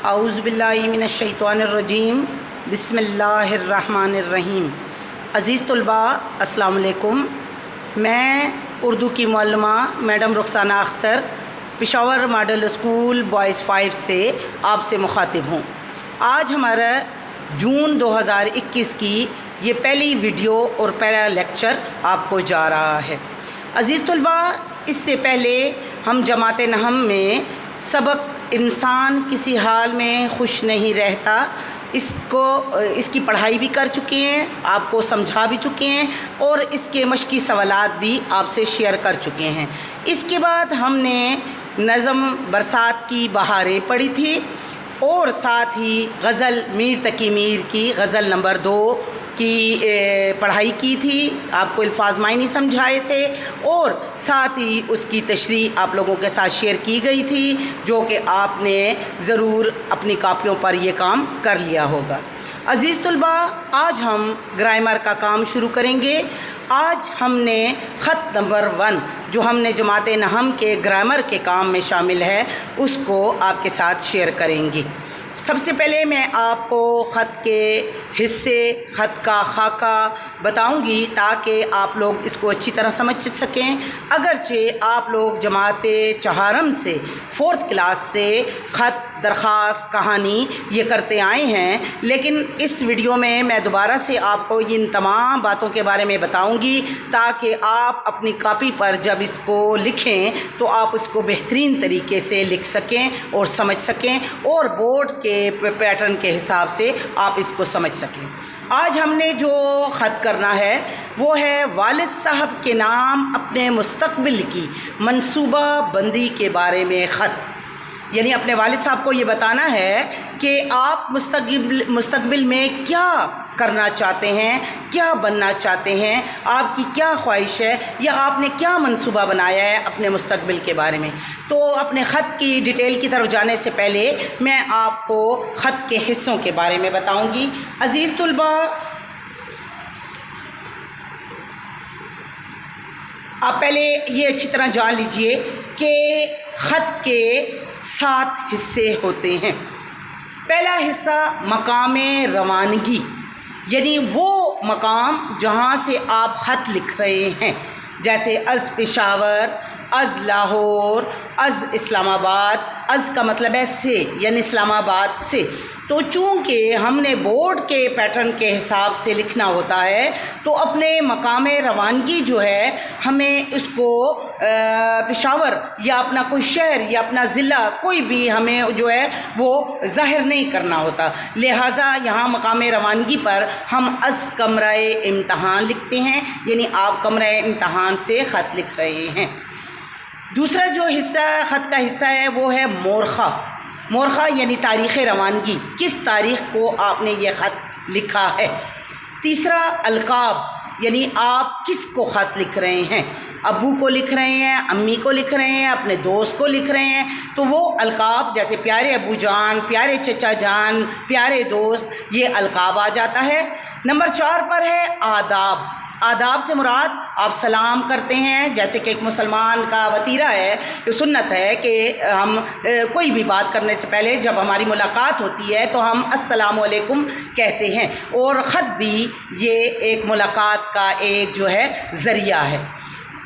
اعوذ باللہ من الشیطان الرجیم بسم اللہ الرحمن الرحیم۔ عزیز طلباء السلام علیکم۔ میں اردو کی معلمہ madam Rukhsana Akhtar Peshawar model school boys 5 سے آپ سے مخاطب ہوں۔ آج ہمارا جون 2021 کی یہ پہلی ویڈیو اور پہلا لیکچر آپ کو جا رہا ہے۔ عزیز طلباء، اس سے پہلے ہم جماعت نحم میں سبق انسان کسی حال میں خوش نہیں رہتا اس کی پڑھائی بھی کر چکے ہیں، آپ کو سمجھا بھی چکے ہیں اور اس کے مشقی سوالات بھی آپ سے شیئر کر چکے ہیں۔ اس کے بعد ہم نے نظم برسات کی بہاریں پڑھی تھی اور ساتھ ہی غزل میر تقی میر کی غزل نمبر 2 کی پڑھائی کی تھی، آپ کو الفاظ معنی سمجھائے تھے اور ساتھ ہی اس کی تشریح آپ لوگوں کے ساتھ شیئر کی گئی تھی، جو کہ آپ نے ضرور اپنی کاپیوں پر یہ کام کر لیا ہوگا۔ عزیز طلباء، آج ہم گرامر کا کام شروع کریں گے۔ آج ہم نے خط نمبر 1 جو ہم نے جماعت نحم کے گرامر کے کام میں شامل ہے اس کو آپ کے ساتھ شیئر کریں گے۔ سب سے پہلے میں آپ کو خط کے حصے، خط کا خاکہ بتاؤں گی تاکہ آپ لوگ اس کو اچھی طرح سمجھ سکیں۔ اگرچہ آپ لوگ جماعت چہارم سے 4th کلاس سے خط، درخواست، کہانی یہ کرتے آئے ہیں، لیکن اس ویڈیو میں میں دوبارہ سے آپ کو ان تمام باتوں کے بارے میں بتاؤں گی تاکہ آپ اپنی کاپی پر جب اس کو لکھیں تو آپ اس کو بہترین طریقے سے لکھ سکیں اور سمجھ سکیں اور بورڈ کے پیٹرن کے حساب سے آپ اس کو سمجھ سکیں۔ آج ہم نے جو خط کرنا ہے وہ ہے والد صاحب کے نام اپنے مستقبل کی منصوبہ بندی کے بارے میں خط، یعنی اپنے والد صاحب کو یہ بتانا ہے کہ آپ مستقبل میں کیا کرنا چاہتے ہیں، کیا بننا چاہتے ہیں، آپ کی کیا خواہش ہے یا آپ نے کیا منصوبہ بنایا ہے اپنے مستقبل کے بارے میں۔ تو اپنے خط کی ڈیٹیل کی طرف جانے سے پہلے میں آپ کو خط کے حصوں کے بارے میں بتاؤں گی۔ عزیز طلباء، آپ پہلے یہ اچھی طرح جان لیجئے کہ خط کے 7 حصے ہوتے ہیں۔ پہلا حصہ مقام روانگی، یعنی وہ مقام جہاں سے آپ خط لکھ رہے ہیں، جیسے از پشاور، از لاہور، از اسلام آباد۔ از کا مطلب ہے سے، یعنی اسلام آباد سے۔ تو چونکہ ہم نے بورڈ کے پیٹرن کے حساب سے لکھنا ہوتا ہے تو اپنے مقام روانگی جو ہے ہمیں اس کو پشاور یا اپنا کوئی شہر یا اپنا ضلع کوئی بھی ہمیں جو ہے وہ ظاہر نہیں کرنا ہوتا، لہٰذا یہاں مقام روانگی پر ہم از کمرہ امتحان لکھتے ہیں، یعنی آپ کمرہ امتحان سے خط لکھ رہے ہیں۔ دوسرا جو حصہ خط کا حصہ ہے وہ ہے مورخہ۔ مورخہ یعنی تاریخ روانگی، کس تاریخ کو آپ نے یہ خط لکھا ہے۔ تیسرا القاب، یعنی آپ کس کو خط لکھ رہے ہیں، ابو کو لکھ رہے ہیں، امی کو لکھ رہے ہیں، اپنے دوست کو لکھ رہے ہیں، تو وہ القاب جیسے پیارے ابو جان، پیارے چچا جان، پیارے دوست، یہ القاب آ جاتا ہے۔ نمبر 4 پر ہے آداب۔ آداب سے مراد آپ سلام کرتے ہیں، جیسے کہ ایک مسلمان کا وتیرہ ہے، سنت ہے کہ ہم کوئی بھی بات کرنے سے پہلے جب ہماری ملاقات ہوتی ہے تو ہم السلام علیکم کہتے ہیں، اور خط بھی یہ ایک ملاقات کا ایک جو ہے ذریعہ ہے۔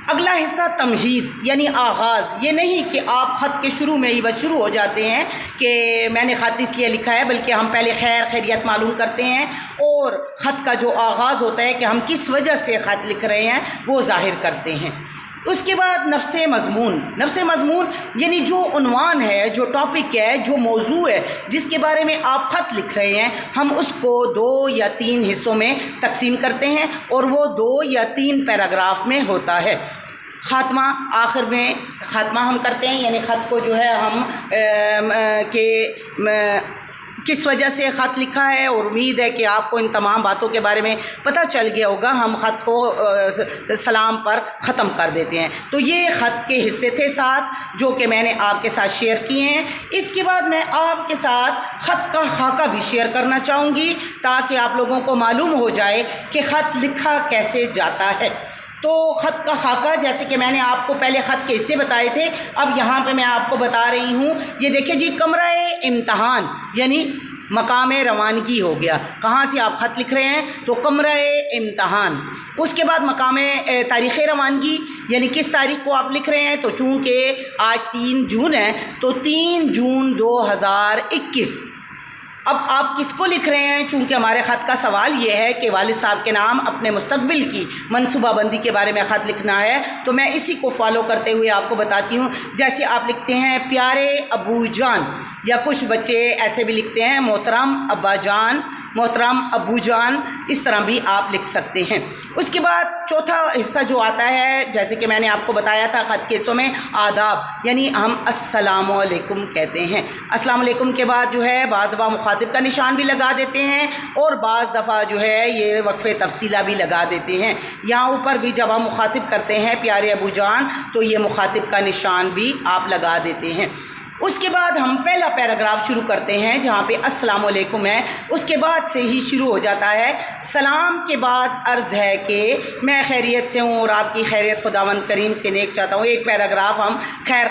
اگلا حصہ تمہید، یعنی آغاز۔ یہ نہیں کہ آپ خط کے شروع میں ہی بس شروع ہو جاتے ہیں کہ میں نے خط اس لیے لکھا ہے، بلکہ ہم پہلے خیریت معلوم کرتے ہیں اور خط کا جو آغاز ہوتا ہے کہ ہم کس وجہ سے خط لکھ رہے ہیں وہ ظاہر کرتے ہیں۔ اس کے بعد نفس مضمون۔ نفس مضمون یعنی جو عنوان ہے، جو ٹاپک ہے، جو موضوع ہے جس کے بارے میں آپ خط لکھ رہے ہیں، ہم اس کو 2 یا 3 حصوں میں تقسیم کرتے ہیں اور وہ 2 یا 3 پیراگراف میں ہوتا ہے۔ خاتمہ، آخر میں خاتمہ ہم کرتے ہیں، یعنی خط کو جو ہے ہم کس وجہ سے خط لکھا ہے، اور امید ہے کہ آپ کو ان تمام باتوں کے بارے میں پتہ چل گیا ہوگا۔ ہم خط کو سلام پر ختم کر دیتے ہیں۔ تو یہ خط کے حصے تھے 7 جو کہ میں نے آپ کے ساتھ شیئر کیے ہیں۔ اس کے بعد میں آپ کے ساتھ خط کا خاکہ بھی شیئر کرنا چاہوں گی تاکہ آپ لوگوں کو معلوم ہو جائے کہ خط لکھا کیسے جاتا ہے۔ تو خط کا خاکہ، جیسے کہ میں نے آپ کو پہلے خط کے حصے بتائے تھے، اب یہاں پہ میں آپ کو بتا رہی ہوں. یہ دیکھیں جی، کمرہ امتحان یعنی مقام روانگی ہو گیا. کہاں سے آپ خط لکھ رہے ہیں؟ تو کمرہ امتحان. اس کے بعد مقام تاریخ روانگی یعنی کس تاریخ کو آپ لکھ رہے ہیں. تو چونکہ آج 3 جون ہے تو 3 جون 2021. اب آپ کس کو لکھ رہے ہیں؟ چونکہ ہمارے خط کا سوال یہ ہے کہ والد صاحب کے نام اپنے مستقبل کی منصوبہ بندی کے بارے میں خط لکھنا ہے، تو میں اسی کو فالو کرتے ہوئے آپ کو بتاتی ہوں. جیسے آپ لکھتے ہیں پیارے ابو جان، یا کچھ بچے ایسے بھی لکھتے ہیں محترم ابا جان، محترم ابو جان، اس طرح بھی آپ لکھ سکتے ہیں. اس کے بعد چوتھا حصہ جو آتا ہے، جیسے کہ میں نے آپ کو بتایا تھا خط کے حصوں میں آداب، یعنی ہم السلام علیکم کہتے ہیں. السلام علیکم کے بعد جو ہے بعض دفعہ مخاطب کا نشان بھی لگا دیتے ہیں، اور بعض دفعہ جو ہے یہ وقف تفصیلہ بھی لگا دیتے ہیں. یہاں اوپر بھی جب ہم مخاطب کرتے ہیں پیارے ابو جان، تو یہ مخاطب کا نشان بھی آپ لگا دیتے ہیں. اس کے بعد ہم پہلا پیراگراف شروع کرتے ہیں جہاں پہ السلام علیکم ہے. اس کے بعد سے ہی شروع ہو جاتا ہے. سلام کے بعد عرض ہے کہ میں خیریت سے ہوں اور آپ کی خیریت خداوند کریم سے نیک چاہتا ہوں. ایک پیراگراف ہم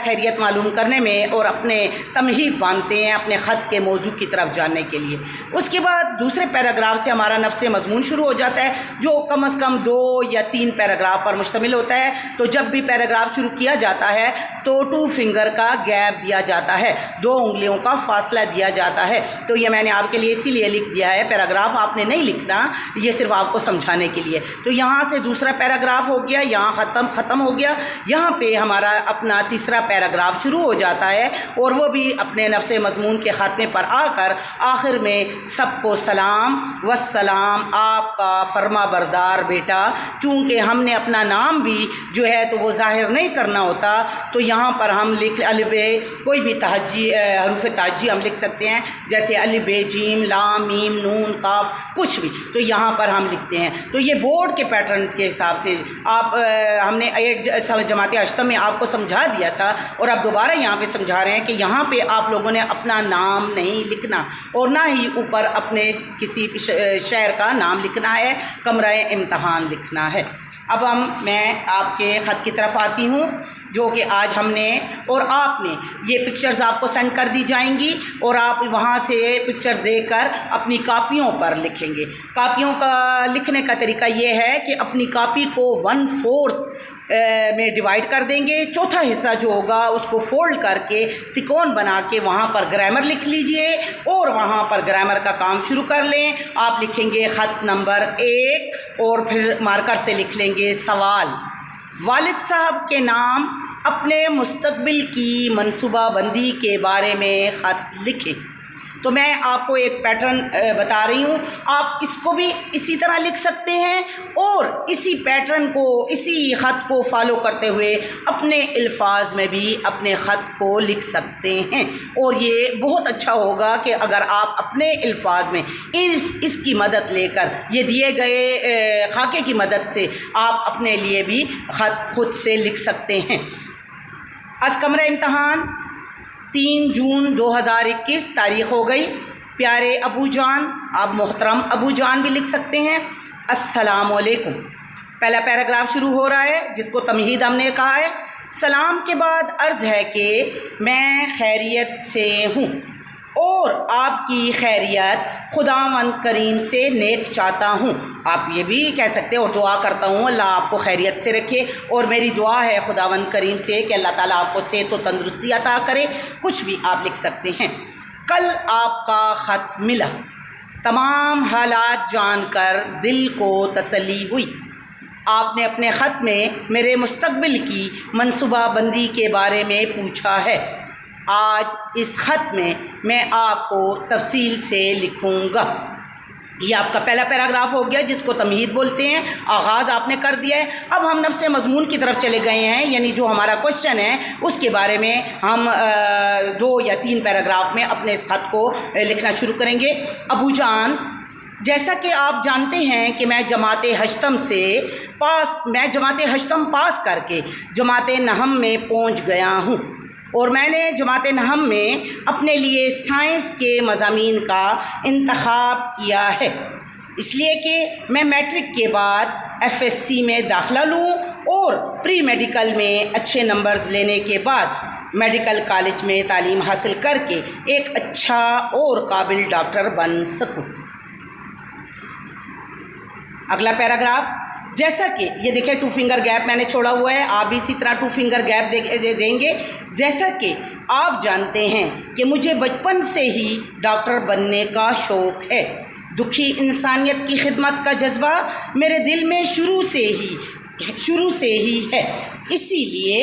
خیریت معلوم کرنے میں اور اپنے تمہید باندھتے ہیں اپنے خط کے موضوع کی طرف جاننے کے لیے. اس کے بعد دوسرے پیراگراف سے ہمارا نفس مضمون شروع ہو جاتا ہے، جو کم از کم 2 یا 3 پیراگراف پر مشتمل ہوتا ہے. تو جب بھی پیراگراف شروع کیا جاتا ہے تو 2 فنگر کا گیپ دیا جاتا ہے، 2 انگلیوں کا فاصلہ دیا جاتا ہے. تو یہ میں نے آپ کے لیے اسی لیے لکھ دیا ہے. پیراگراف آپ نے نہیں لکھنا، یہ صرف آپ کو سمجھانے کے لیے. تو یہاں سے دوسرا پیراگراف ہو گیا، یہاں ختم ہو گیا. یہاں پہ ہمارا اپنا تیسرا پیراگراف شروع ہو جاتا ہے، اور وہ بھی اپنے نفس مضمون کے خاتمے پر آ کر آخر میں سب کو سلام والسلام آپ کا فرما بردار بیٹا. چونکہ ہم نے اپنا نام بھی جو ہے تو وہ ظاہر نہیں کرنا ہوتا، تو یہاں پر ہم لکھ الف کوئی بھی حروف تہجی ہم لکھ سکتے ہیں، جیسے الف ب جیم لام میم نون کاف کچھ بھی، تو یہاں پر ہم لکھتے ہیں. تو یہ بورڈ کے پیٹرن کے حساب سے آپ ہم نے ایک جماعت ہشتم میں آپ کو سمجھا دیا تھا، اور اب دوبارہ یہاں پہ سمجھا رہے ہیں کہ یہاں پہ آپ لوگوں نے اپنا نام نہیں لکھنا، اور نہ ہی اوپر اپنے کسی شہر کا نام لکھنا ہے، کمرہ امتحان لکھنا ہے. اب میں آپ کے خط کی طرف آتی ہوں، جو کہ آج ہم نے اور آپ نے یہ پکچرز آپ کو سینڈ کر دی جائیں گی، اور آپ وہاں سے پکچرز دے کر اپنی کاپیوں پر لکھیں گے. کاپیوں کا لکھنے کا طریقہ یہ ہے کہ اپنی کاپی کو 1/4 میں ڈیوائڈ کر دیں گے. چوتھا حصہ جو ہوگا اس کو فولڈ کر کے تکون بنا کے وہاں پر گرامر لکھ لیجئے، اور وہاں پر گرامر کا کام شروع کر لیں. آپ لکھیں گے خط نمبر 1، اور پھر مارکر سے لکھ لیں گے سوال. والد صاحب کے نام اپنے مستقبل کی منصوبہ بندی کے بارے میں خط لکھیں. تو میں آپ کو ایک پیٹرن بتا رہی ہوں، آپ اس کو بھی اسی طرح لکھ سکتے ہیں، اور اسی پیٹرن کو، اسی خط کو فالو کرتے ہوئے اپنے الفاظ میں بھی اپنے خط کو لکھ سکتے ہیں. اور یہ بہت اچھا ہوگا کہ اگر آپ اپنے الفاظ میں اس کی مدد لے کر، یہ دیے گئے خاکے کی مدد سے آپ اپنے لیے بھی خط خود سے لکھ سکتے ہیں. از کمرہ امتحان 3 جون 2021 تاریخ ہو گئی. پیارے ابو جان، آپ محترم ابو جان بھی لکھ سکتے ہیں. السلام علیکم. پہلا پیراگراف شروع ہو رہا ہے جس کو تمہید ہم نے کہا ہے. سلام کے بعد عرض ہے کہ میں خیریت سے ہوں، اور آپ کی خیریت خداوند کریم سے نیک چاہتا ہوں. آپ یہ بھی کہہ سکتے ہیں اور دعا کرتا ہوں اللہ آپ کو خیریت سے رکھے، اور میری دعا ہے خداوند کریم سے کہ اللہ تعالیٰ آپ کو صحت و تندرستی عطا کرے. کچھ بھی آپ لکھ سکتے ہیں. کل آپ کا خط ملا، تمام حالات جان کر دل کو تسلی ہوئی. آپ نے اپنے خط میں میرے مستقبل کی منصوبہ بندی کے بارے میں پوچھا ہے. آج اس خط میں آپ کو تفصیل سے لکھوں گا. یہ آپ کا پہلا پیراگراف ہو گیا جس کو تمہید بولتے ہیں. آغاز آپ نے کر دیا ہے. اب ہم نفس مضمون کی طرف چلے گئے ہیں، یعنی جو ہمارا کوشچن ہے اس کے بارے میں ہم 2 یا 3 پیراگراف میں اپنے اس خط کو لکھنا شروع کریں گے. ابو جان، جیسا کہ آپ جانتے ہیں کہ میں جماعت ہشتم پاس کر کے جماعت نہم میں پہنچ گیا ہوں، اور میں نے جماعت نہم میں اپنے لیے سائنس کے مضامین کا انتخاب کیا ہے، اس لیے کہ میں میٹرک کے بعد FSC میں داخلہ لوں اور پری میڈیکل میں اچھے نمبرز لینے کے بعد میڈیکل کالج میں تعلیم حاصل کر کے ایک اچھا اور قابل ڈاکٹر بن سکوں۔ اگلا پیراگراف، جیسا کہ یہ دیکھیں 2 فنگر گیپ میں نے چھوڑا ہوا ہے، آپ بھی اسی طرح 2 فنگر گیپ دیں گے۔ جیسا کہ آپ جانتے ہیں کہ مجھے بچپن سے ہی ڈاکٹر بننے کا شوق ہے۔ دکھی انسانیت کی خدمت کا جذبہ میرے دل میں شروع سے ہی ہے، اسی لیے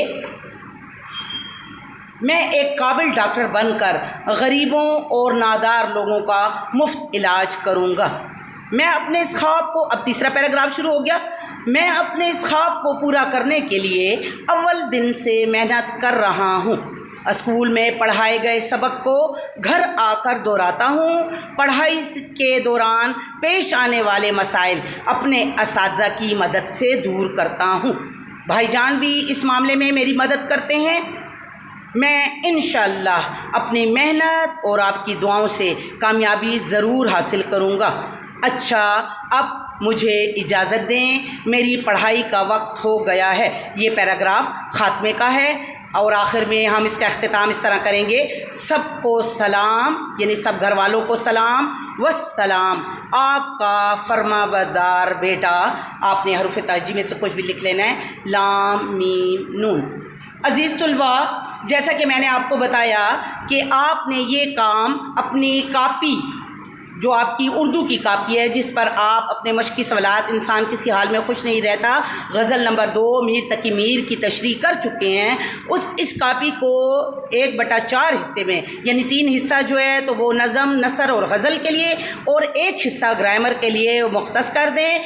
میں ایک قابل ڈاکٹر بن کر غریبوں اور نادار لوگوں کا مفت علاج کروں گا۔ میں اپنے اس خواب کو، اب تیسرا پیراگراف شروع ہو گیا، میں اپنے اس خواب کو پورا کرنے کے لیے اول دن سے محنت کر رہا ہوں۔ اسکول میں پڑھائے گئے سبق کو گھر آ کر دہراتا ہوں۔ پڑھائی کے دوران پیش آنے والے مسائل اپنے اساتذہ کی مدد سے دور کرتا ہوں۔ بھائی جان بھی اس معاملے میں میری مدد کرتے ہیں۔ میں انشاءاللہ اپنی محنت اور آپ کی دعاؤں سے کامیابی ضرور حاصل کروں گا۔ اچھا، اب مجھے اجازت دیں، میری پڑھائی کا وقت ہو گیا ہے۔ یہ پیراگراف خاتمے کا ہے اور آخر میں ہم اس کا اختتام اس طرح کریں گے، سب کو سلام، یعنی سب گھر والوں کو سلام، والسلام، آپ کا فرما بردار بیٹا۔ آپ نے حروف تہجی میں سے کچھ بھی لکھ لینا ہے، لام میم نون۔ عزیز طلباء، جیسا کہ میں نے آپ کو بتایا کہ آپ نے یہ کام اپنی کاپی، جو آپ کی اردو کی کاپی ہے جس پر آپ اپنے مشقی سوالات انسان کسی حال میں خوش نہیں رہتا، غزل نمبر 2 میر تقی میر کی تشریح کر چکے ہیں، اس کاپی کو 1/4 حصے میں، یعنی 3 حصہ جو ہے تو وہ نظم، نثر اور غزل کے لیے، اور 1 حصہ گرامر کے لیے مختص کر دیں۔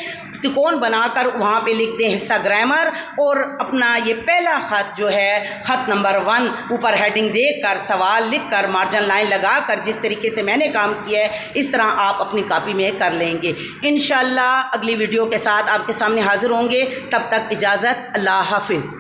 تکون بنا کر وہاں پہ لکھ دیں حصہ گرامر، اور اپنا یہ پہلا خط جو ہے، خط نمبر 1، اوپر ہیڈنگ دے کر، سوال لکھ کر، مارجن لائن لگا کر، جس طریقے سے میں نے کام کیا ہے اس طرح آپ اپنی کاپی میں کر لیں گے۔ انشاءاللہ اگلی ویڈیو کے ساتھ آپ کے سامنے حاضر ہوں گے، تب تک اجازت، اللہ حافظ۔